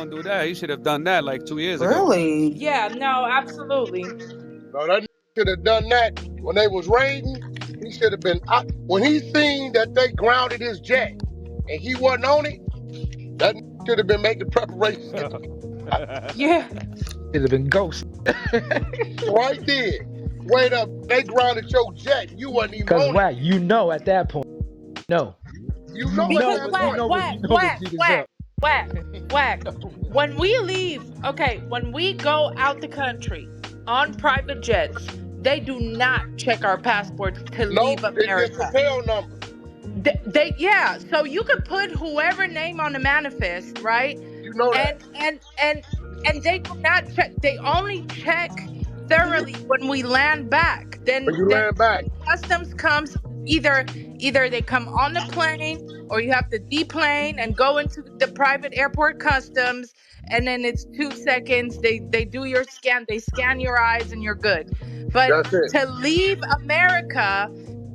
undo that. He should have done that like 2 years ago. Really? Yeah, no, absolutely. No, that should have done that when they was raiding. He should have been when he seen that they grounded his jet and he wasn't on it. That should have been making preparations Yeah. Should have been ghost. right there. Wait up, they grounded your jet. You wasn't even Cause on whack, you know at that point. No. You know Because at that whack, point. whack. When we leave, okay, when we go out the country on private jets, they do not check our passports to leave It's just America. a tail number. Yeah, so you could put whoever name on the manifest, right? You know that. And they do not check. They only check thoroughly when we land back. When you land back. Customs comes either they come on the plane or you have to deplane and go into the private airport customs, and then it's 2 seconds. They do your scan. They scan your eyes and you're good. But to leave America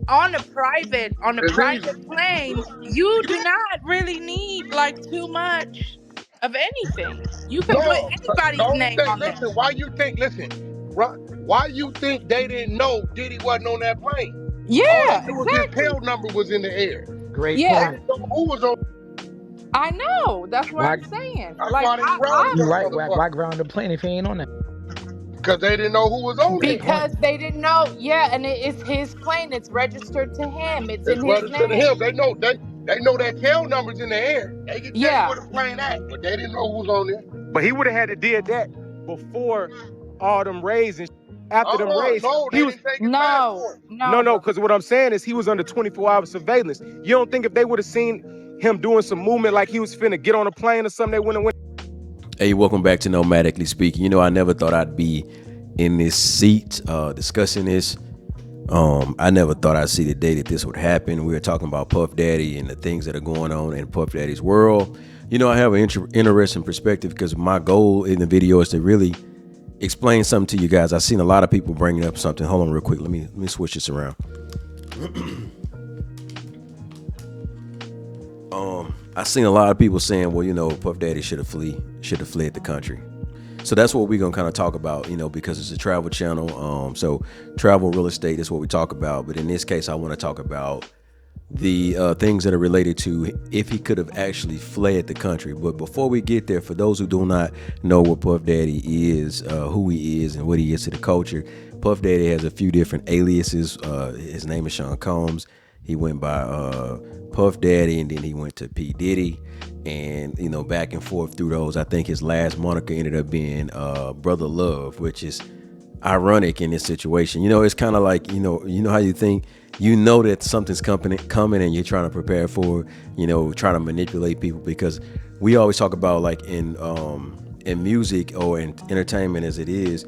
on a private plane, you do not really need like too much of anything. You can put anybody's name on there. Listen, why you think they didn't know Diddy wasn't on that plane? Yeah, His tail number was in the air. Great Yeah. point. Who was on? I know. That's what I'm saying. That's Like, why they grounded You right, whack. Why ground the plane if he ain't on that? Because they didn't know who was on it. Because they didn't know. Yeah, and it's his plane. It's registered to him. It's in his registered name. to him. They know that tail number's in the air. They can tell you where the plane at, but they didn't know who was on there. But he would have had to did that before all them raids and after them raids. No, he was no. Because what I'm saying is he was under 24-hour surveillance. You don't think if they would have seen him doing some movement like he was finna get on a plane or something, they wouldn't have went. Hey, welcome back to Nomadically Speaking. You know, I never thought I'd be in this seat discussing this. I never thought I'd see the day that this would happen. We were talking about Puff Daddy and the things that are going on in Puff Daddy's world. You know, I have an interesting perspective because my goal in the video is to really explain something to you guys. I've seen a lot of people bringing up something. Hold on real quick. Let me switch this around. I've seen a lot of people saying, well, you know, Puff Daddy should have fled the country. So that's what we're going to kind of talk about, you know, because it's a travel channel. So travel, real estate is what we talk about. But in this case, I want to talk about the things that are related to if he could have actually fled the country. But before we get there, for those who do not know what Puff Daddy is, who he is and what he is to the culture, Puff Daddy has a few different aliases. His name is Sean Combs. He went by Puff Daddy, and then he went to P. Diddy. And, you know, back and forth through those. I think his last moniker ended up being Brother Love, which is ironic in this situation. You know, it's kind of like, you know how you think, you know that something's coming and you're trying to prepare for, you know, trying to manipulate people, because we always talk about, like, in music or in entertainment as it is,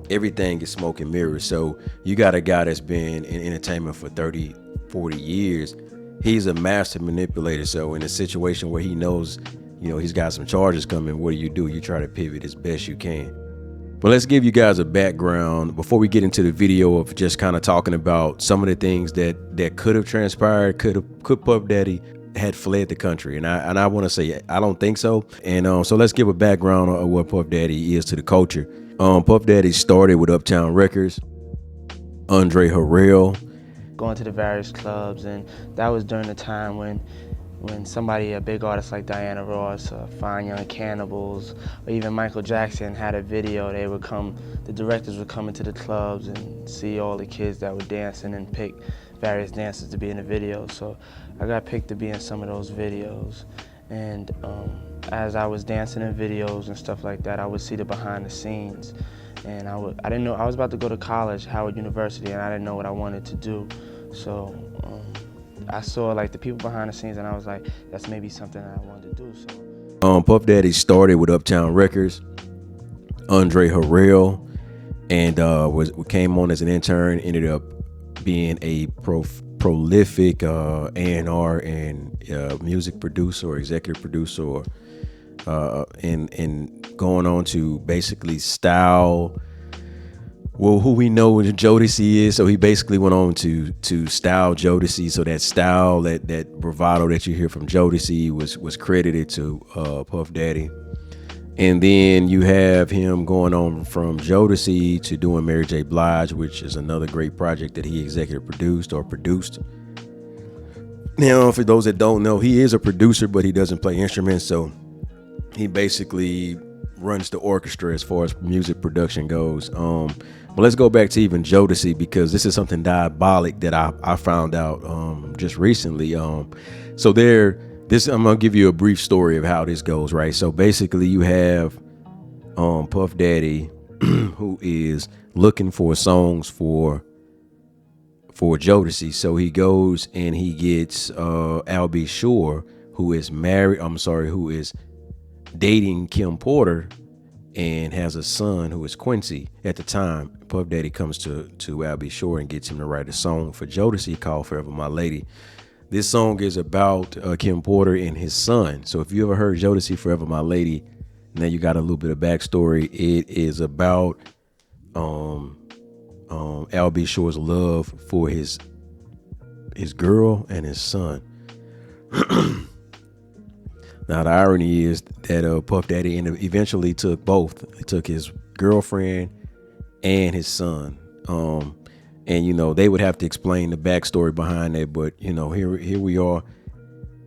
everything is smoke and mirrors. So you got a guy that's been in entertainment for 30, 40 years. He's a master manipulator. So in a situation where he knows, you know, he's got some charges coming, what do? You try to pivot as best you can. But let's give you guys a background before we get into the video of just kind of talking about some of the things that could have transpired. Could Puff Daddy had fled the country? And I want to say I don't think so. And so let's give a background of what Puff Daddy is to the culture. Puff Daddy started with Uptown Records, Andre Harrell, going to the various clubs, and that was during the time when somebody, a big artist like Diana Ross, Fine Young Cannibals, or even Michael Jackson had a video, the directors would come into the clubs and see all the kids that were dancing and pick various dancers to be in the video. So I got picked to be in some of those videos. And as I was dancing in videos and stuff like that, I would see the behind the scenes. And I didn't know, I was about to go to college, Howard University, and I didn't know what I wanted to do. So I saw like the people behind the scenes, and I was like, that's maybe something that I wanted to do. So Puff Daddy started with Uptown Records, Andre Harrell, and came on as an intern, ended up being a prolific A&R and music producer or executive producer, and going on to basically style, well, who we know Jodeci is. So he basically went on to style Jodeci. So that style, that bravado that you hear from Jodeci was credited to Puff Daddy. And then you have him going on from Jodeci to doing Mary J. Blige, which is another great project that he executive produced or produced. Now, for those that don't know, he is a producer, but he doesn't play instruments. So he basically runs the orchestra as far as music production goes. But let's go back to even Jodeci, because this is something diabolic that I found out just recently. So I'm gonna give you a brief story of how this goes, right? So basically, you have Puff Daddy, who is looking for songs for Jodeci. So he goes and he gets Al B. Sure, who is dating Kim Porter and has a son who is Quincy at the time. Puff Daddy comes to Al B. Sure and gets him to write a song for Jodeci called Forever My Lady. This song is about Kim Porter and his son. So if you ever heard Jodeci Forever My Lady, now you got a little bit of backstory. It is about Al B. Sure's love for his girl and his son. Now the irony is that Puff Daddy eventually took both. He took his girlfriend and his son. And they would have to explain the backstory behind it, but here we are.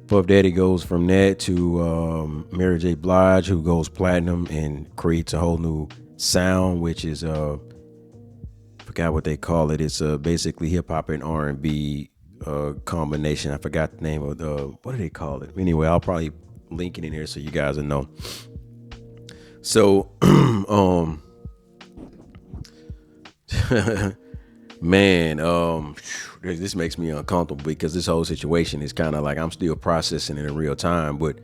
Puff Daddy goes from that to Mary J. Blige, who goes platinum and creates a whole new sound, which is forgot what they call it. It's basically hip hop and R&B combination. I forgot the name of what do they call it? Anyway, I'll probably link it in here so you guys will know. So man, this makes me uncomfortable because this whole situation is kind of like I'm still processing it in real time. But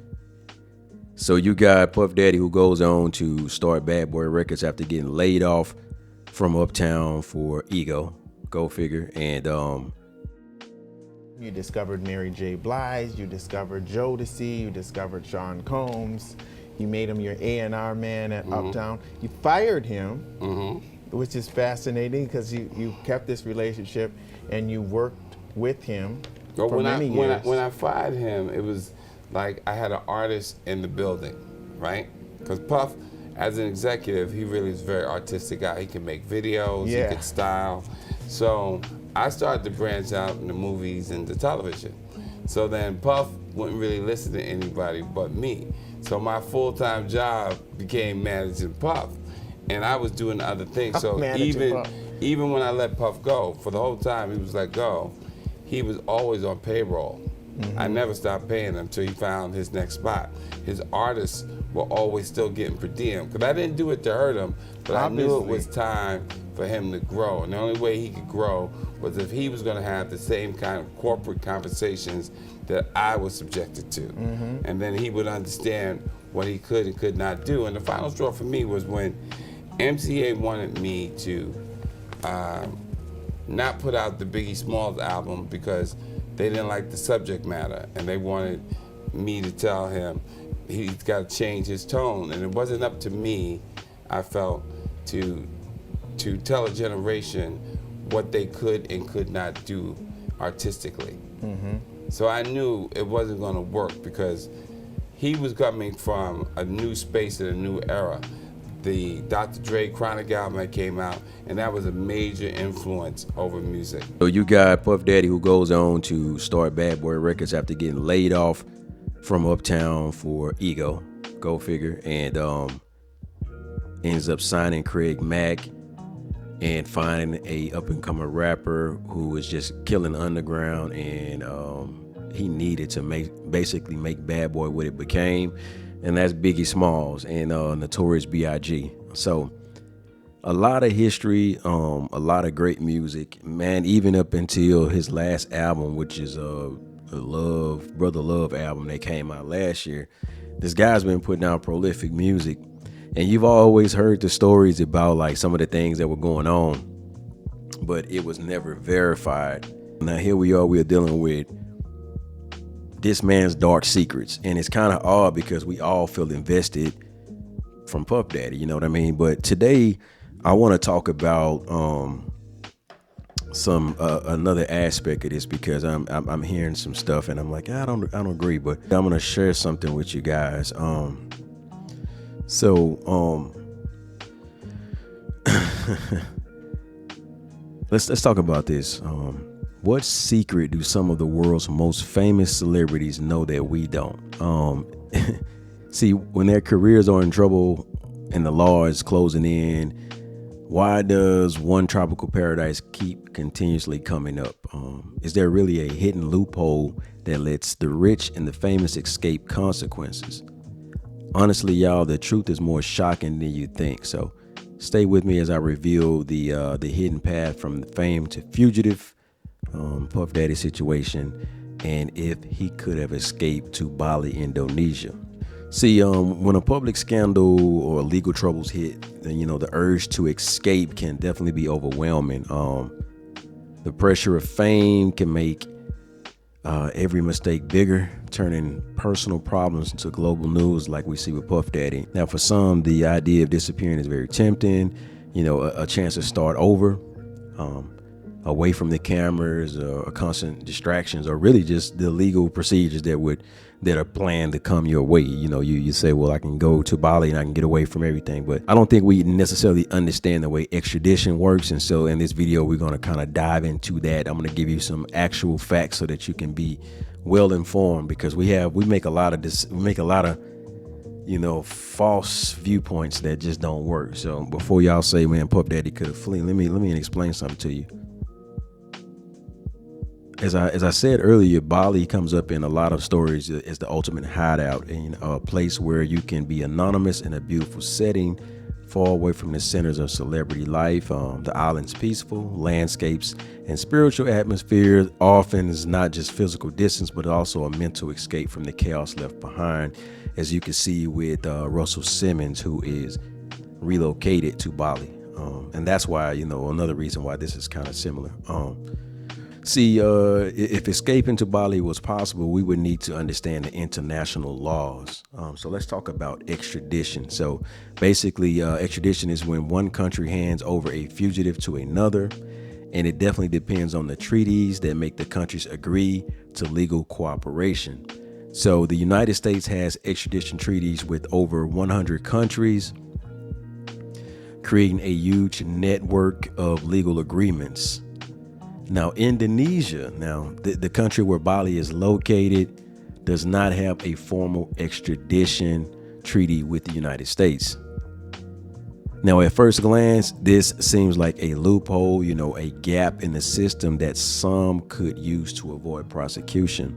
so you got Puff Daddy, who goes on to start Bad Boy Records after getting laid off from Uptown for ego. Go figure. And you discovered Mary J. Blige, you discovered Jodeci, you discovered Sean Combs, you made him your A&R man at Uptown. You fired him, which is fascinating because you kept this relationship and you worked with him for many years. When I fired him, it was like I had an artist in the building, right? Because Puff, as an executive, he really is a very artistic guy. He can make videos, he can style. So I started to branch out in the movies and the television. So then Puff wouldn't really listen to anybody but me. So my full-time job became managing Puff. And I was doing other things. So even when I let Puff go, for the whole time he was let go, he was always on payroll. I never stopped paying him until he found his next spot. His artists were always still getting per diem. Because I didn't do it to hurt him, but I knew it was time for him to grow. And the only way he could grow was if he was going to have the same kind of corporate conversations that I was subjected to. And then he would understand what he could and could not do. And the final straw for me was when MCA wanted me to not put out the Biggie Smalls album because they didn't like the subject matter, and they wanted me to tell him he's got to change his tone. And it wasn't up to me, I felt, to tell a generation what they could and could not do artistically. So I knew it wasn't going to work because he was coming from a new space and a new era. The Dr. Dre Chronic album that came out, and that was a major influence over music. So you got Puff Daddy, who goes on to start Bad Boy Records after getting laid off from Uptown for ego. Go figure. And ends up signing Craig Mack and finding a up-and-coming rapper who was just killing the underground, and he needed to basically make Bad Boy what it became. And that's Biggie Smalls and Notorious B.I.G. So a lot of history, a lot of great music, man, even up until his last album, which is Brother Love album that came out last year. This guy's been putting out prolific music, and you've always heard the stories about like some of the things that were going on, but it was never verified. Now here we are dealing with this man's dark secrets, and it's kind of odd because we all feel invested from Puff Daddy, you know what I mean? But today I want to talk about some another aspect of this, because I'm hearing some stuff and I'm like, I don't agree, but I'm gonna share something with you guys. So let's talk about this. What secret do some of the world's most famous celebrities know that we don't? See, when their careers are in trouble and the law is closing in, why does one tropical paradise keep continuously coming up? Is there really a hidden loophole that lets the rich and the famous escape consequences? Honestly, y'all, the truth is more shocking than you think. So stay with me as I reveal the hidden path from fame to fugitive, Puff Daddy situation, and if he could have escaped to Bali, Indonesia. See, when a public scandal or legal troubles hit, then the urge to escape can definitely be overwhelming. The pressure of fame can make every mistake bigger, turning personal problems into global news like we see with Puff Daddy. Now, for some, the idea of disappearing is very tempting, a chance to start over, away from the cameras or constant distractions, or really just the legal procedures that are planned to come your way. You say, well, I can go to Bali and I can get away from everything, but I don't think we necessarily understand the way extradition works. And so in this video, we're going to kind of dive into that. I'm going to give you some actual facts so that you can be well informed, because we make a lot of false viewpoints that just don't work. So before y'all say, man, Puff Daddy could have fled, let me explain something to you. As I said earlier, Bali comes up in a lot of stories as the ultimate hideout, and a place where you can be anonymous in a beautiful setting, far away from the centers of celebrity life. The island's peaceful landscapes and spiritual atmosphere often is not just physical distance, but also a mental escape from the chaos left behind, as you can see with Russell Simmons, who is relocated to Bali. And that's why, another reason why this is kind of similar. See, if escaping to Bali was possible, we would need to understand the international laws. So let's talk about extradition. So basically, extradition is when one country hands over a fugitive to another, and it definitely depends on the treaties that make the countries agree to legal cooperation. So the United States has extradition treaties with over 100 countries, creating a huge network of legal agreements. Now, Indonesia, the country where Bali is located, does not have a formal extradition treaty with the United States. Now, at first glance, this seems like a loophole, a gap in the system that some could use to avoid prosecution.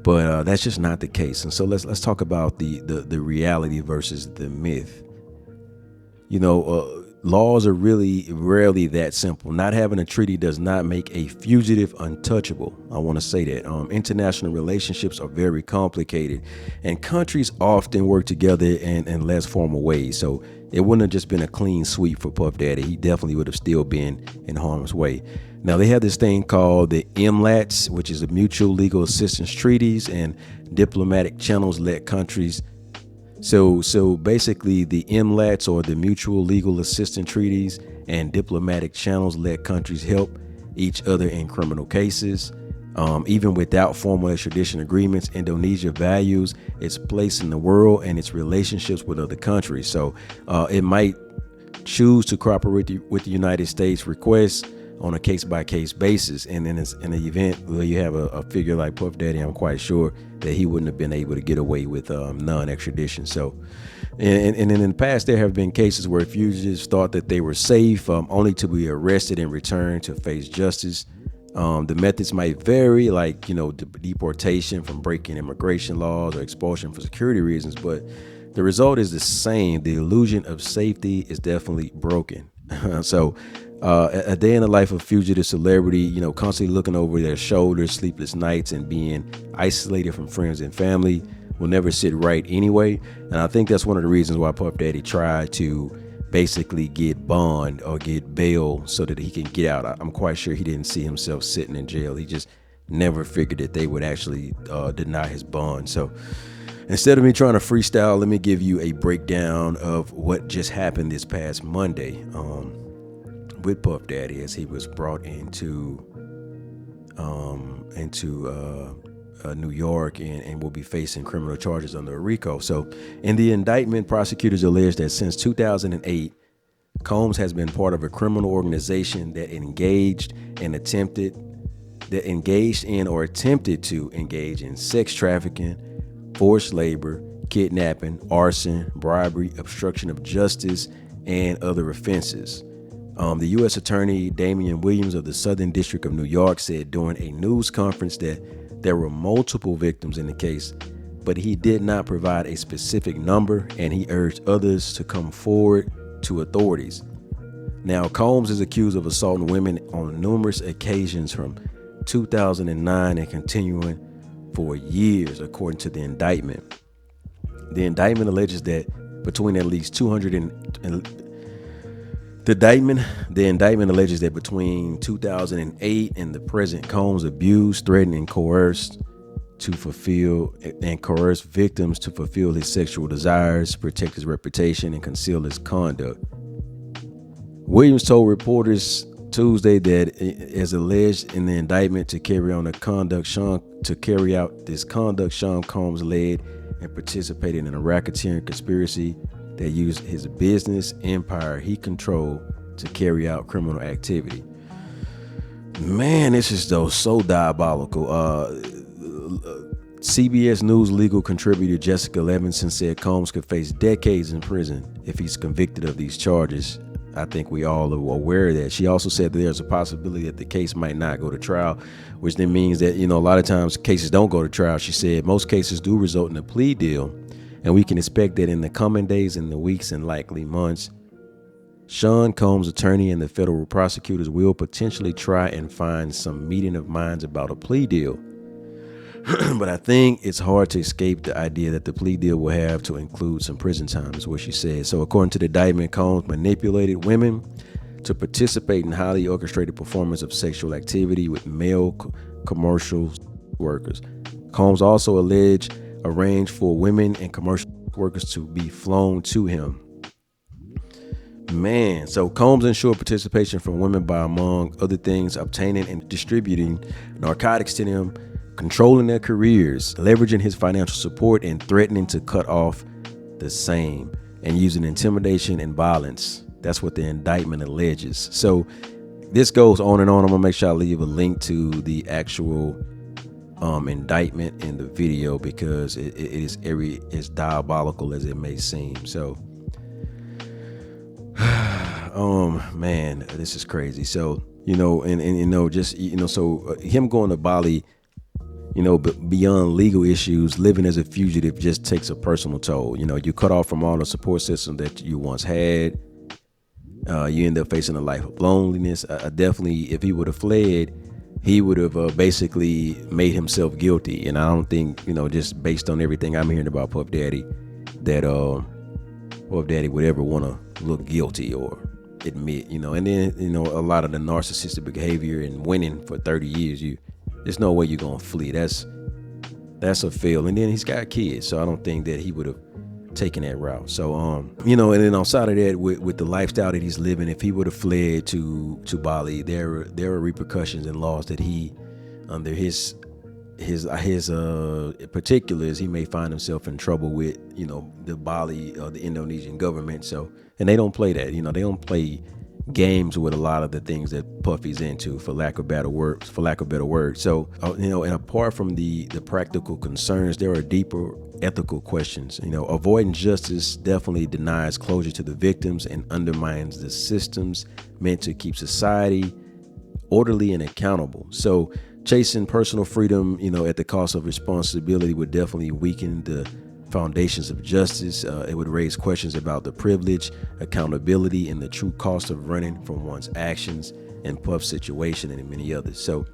But that's just not the case. And so let's talk about the reality versus the myth. Laws are really rarely that simple. Not having a treaty does not make a fugitive untouchable. I want to say that. International relationships are very complicated, and countries often work together in less formal ways. So it wouldn't have just been a clean sweep for Puff Daddy. He definitely would have still been in harm's way. Now, they have this thing called the MLATs, which is the Mutual Legal Assistance Treaties, and diplomatic channels let countries. So basically, the MLATs, or the Mutual Legal Assistance Treaties, and diplomatic channels let countries help each other in criminal cases. Even without formal extradition agreements, Indonesia values its place in the world and its relationships with other countries. So it might choose to cooperate with the United States requests on a case-by-case basis. And then in the event where you have a figure like Puff Daddy, I'm quite sure that he wouldn't have been able to get away with non-extradition. So, and in the past, there have been cases where fugitives thought that they were safe, only to be arrested and returned to face justice. The methods might vary, like, deportation from breaking immigration laws or expulsion for security reasons, but the result is the same. The illusion of safety is definitely broken. So a day in the life of fugitive celebrity, constantly looking over their shoulders, sleepless nights, and being isolated from friends and family will never sit right anyway. And I think that's one of the reasons why Puff Daddy tried to basically get bond or get bail so that he can get out. I'm quite sure he didn't see himself sitting in jail. He just never figured that they would actually deny his bond. So instead of me trying to freestyle, let me give you a breakdown of what just happened this past Monday with Puff Daddy, as he was brought into New York, and will be facing criminal charges under a RICO. So in the indictment, prosecutors allege that since 2008, Combs has been part of a criminal organization that engaged in or attempted to engage in sex trafficking, forced labor, kidnapping, arson, bribery, obstruction of justice, and other offenses. The U.S. Attorney Damian Williams of the Southern District of New York said during a news conference that there were multiple victims in the case, but he did not provide a specific number, and he urged others to come forward to authorities. Now, Combs is accused of assaulting women on numerous occasions from 2009 and continuing for years, according to the indictment. The indictment alleges that between at least 200 The indictment alleges that between 2008 and the present, Combs abused, threatened, and coerced victims to fulfill his sexual desires, protect his reputation, and conceal his conduct. Williams told reporters Tuesday that, as alleged in the indictment, to carry out this conduct, Sean Combs led and participated in a racketeering conspiracy that used his business empire he controlled to carry out criminal activity. Man, this is so diabolical. CBS News legal contributor Jessica Levinson said Combs could face decades in prison if he's convicted of these charges. I think we all are aware of that. She also said that there's a possibility that the case might not go to trial, which then means that, a lot of times cases don't go to trial. She said most cases do result in a plea deal, and we can expect that in the coming days and the weeks and likely months, Sean Combs' attorney and the federal prosecutors will potentially try and find some meeting of minds about a plea deal. But I think it's hard to escape the idea that the plea deal will have to include some prison time, is what she said. So according to the indictment, Combs manipulated women to participate in highly orchestrated performance of sexual activity with male commercial workers. Combs also arranged for women and commercial workers to be flown to him. Man, so Combs ensured participation from women by, among other things, obtaining and distributing narcotics to them, controlling their careers, leveraging his financial support, and threatening to cut off the same, and using intimidation and violence. That's what the indictment alleges. So this goes on and on. I'm gonna make sure I leave a link to the actual indictment in the video, because it is as diabolical as it may seem. So man, this is crazy. So so him going to Bali, beyond legal issues, living as a fugitive just takes a personal toll. You cut off from all the support system that you once had. You end up facing a life of loneliness. Definitely, if he would have fled, he would have basically made himself guilty. And I don't think, just based on everything I'm hearing about Puff Daddy, that Puff Daddy would ever want to look guilty or admit, and then, a lot of the narcissistic behavior and winning for 30 years, there's no way you're going to flee. That's a fail. And then he's got kids, so I don't think that he would have taken that route. So, and then outside of that, with the lifestyle that he's living, if he would have fled to Bali, there are repercussions and laws that he, under his particulars, he may find himself in trouble with, the Bali or the Indonesian government. So, and they don't play that, they don't play games with a lot of the things that Puffy's into, for lack of better words. So, and apart from the practical concerns, there are deeper ethical questions. Avoiding justice definitely denies closure to the victims and undermines the systems meant to keep society orderly and accountable. So chasing personal freedom, at the cost of responsibility would definitely weaken the foundations of justice. It would raise questions about the privilege, accountability, and the true cost of running from one's actions in Puff's situation and in many others. So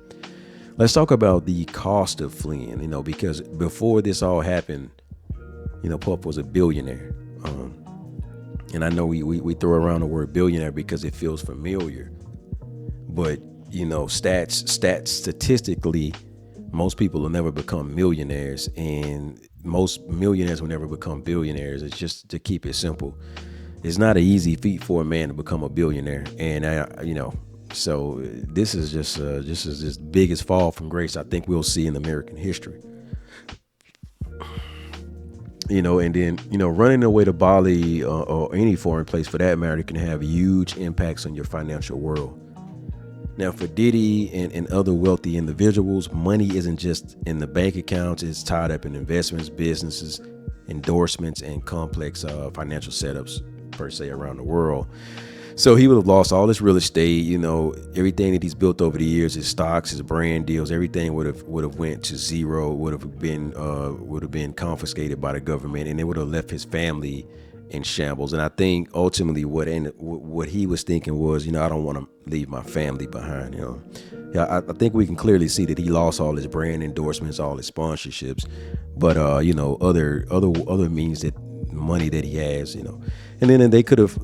let's talk about the cost of fleeing, because before this all happened, Puff was a billionaire. And I know we throw around the word billionaire because it feels familiar, but statistically, most people will never become millionaires, and most millionaires will never become billionaires. It's just, to keep it simple, it's not an easy feat for a man to become a billionaire. And so this is just the biggest fall from grace I think we'll see in American history. And then, running away to Bali or any foreign place for that matter can have huge impacts on your financial world. Now, for Diddy and other wealthy individuals, money isn't just in the bank accounts. It's tied up in investments, businesses, endorsements, and complex financial setups, per se, around the world. So he would have lost all his real estate, everything that he's built over the years, his stocks, his brand deals, everything would have went to zero, would have been confiscated by the government, and it would have left his family in shambles. And I think ultimately what he was thinking was, I don't want to leave my family behind. I think we can clearly see that he lost all his brand endorsements, all his sponsorships, but other means that money that he has, and then they could have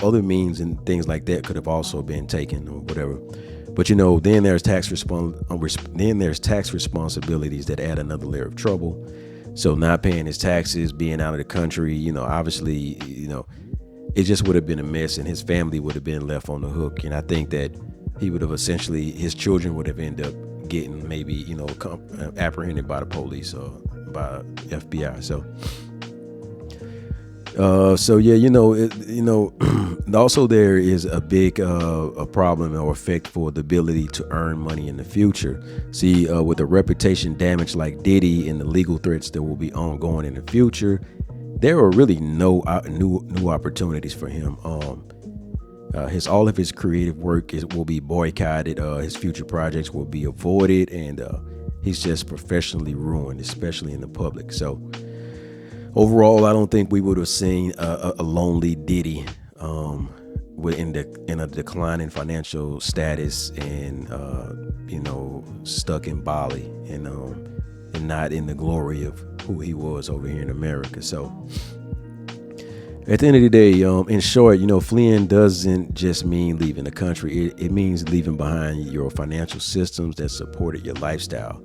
other means and things like that could have also been taken or whatever. But then there's tax responsibilities that add another layer of trouble. So not paying his taxes, being out of the country, obviously, it just would have been a mess, and his family would have been left on the hook. And I think that he would have his children would have ended up getting maybe, apprehended by the police or by FBI. Also there is a big a problem or effect for the ability to earn money in the future. See, with a reputation damage like Diddy and the legal threats that will be ongoing in the future, there are really no new opportunities for him. All of his creative work will be boycotted. His future projects will be avoided, and he's just professionally ruined, especially in the public. So overall, I don't think we would have seen a lonely Diddy in a declining financial status and stuck in Bali and not in the glory of who he was over here in America. So at the end of the day, in short, fleeing doesn't just mean leaving the country. It means leaving behind your financial systems that supported your lifestyle.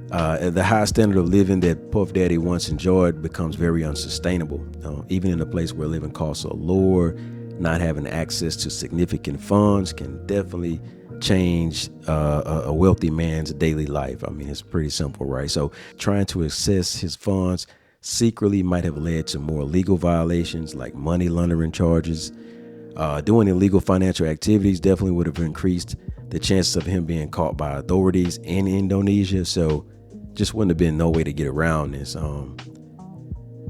The high standard of living that Puff Daddy once enjoyed becomes very unsustainable. Even in a place where living costs are lower, not having access to significant funds can definitely change a wealthy man's daily life. I mean, it's pretty simple, right? So trying to access his funds secretly might have led to more legal violations like money laundering charges. Doing illegal financial activities definitely would have increased the chances of him being caught by authorities in Indonesia. So just wouldn't have been no way to get around this.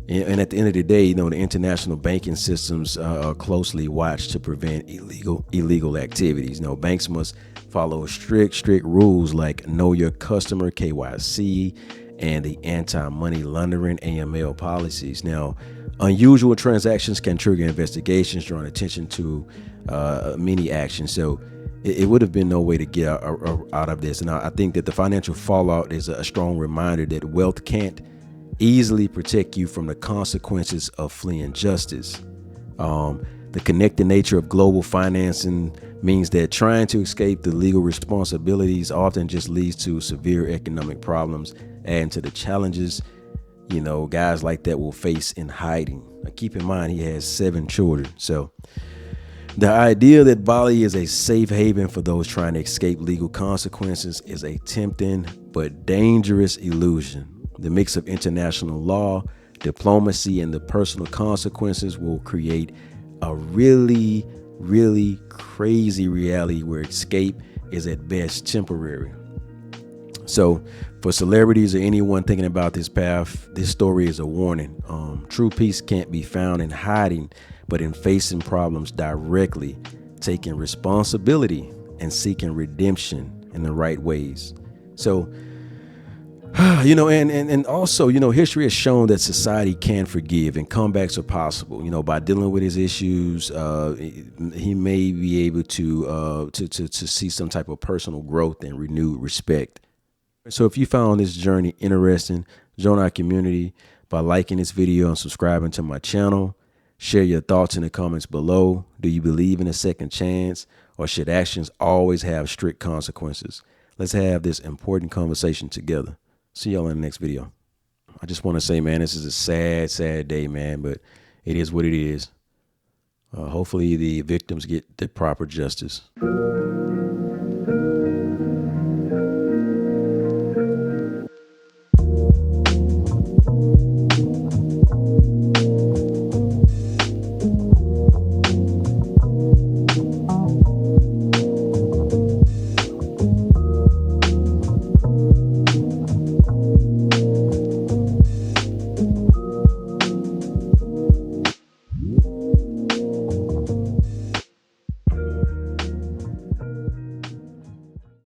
And at the end of the day, the international banking systems are closely watched to prevent illegal activities. Banks must follow strict rules like know your customer, KYC, and the anti-money laundering AML policies. Now, unusual transactions can trigger investigations, drawing attention to many actions. So it would have been no way to get out of this. And I think that the financial fallout is a strong reminder that wealth can't easily protect you from the consequences of fleeing justice. The connected nature of global financing means that trying to escape the legal responsibilities often just leads to severe economic problems, adding to the challenges guys like that will face in hiding. Now, keep in mind, he has 7 children. So the idea that Bali is a safe haven for those trying to escape legal consequences is a tempting but dangerous illusion. The mix of international law, diplomacy, and the personal consequences will create a really, really crazy reality where escape is at best temporary. So for celebrities or anyone thinking about this path, this story is a warning. True peace can't be found in hiding, but in facing problems directly, taking responsibility, and seeking redemption in the right ways. So, and also, history has shown that society can forgive and comebacks are possible. By dealing with his issues, he may be able to see some type of personal growth and renewed respect. So if you found this journey interesting, join our community by liking this video and subscribing to my channel. Share your thoughts in the comments below. Do you believe in a second chance, or should actions always have strict consequences? Let's have this important conversation together. See y'all in the next video. I just want to say, man, this is a sad, sad day, man, but it is what it is. Hopefully the victims get the proper justice.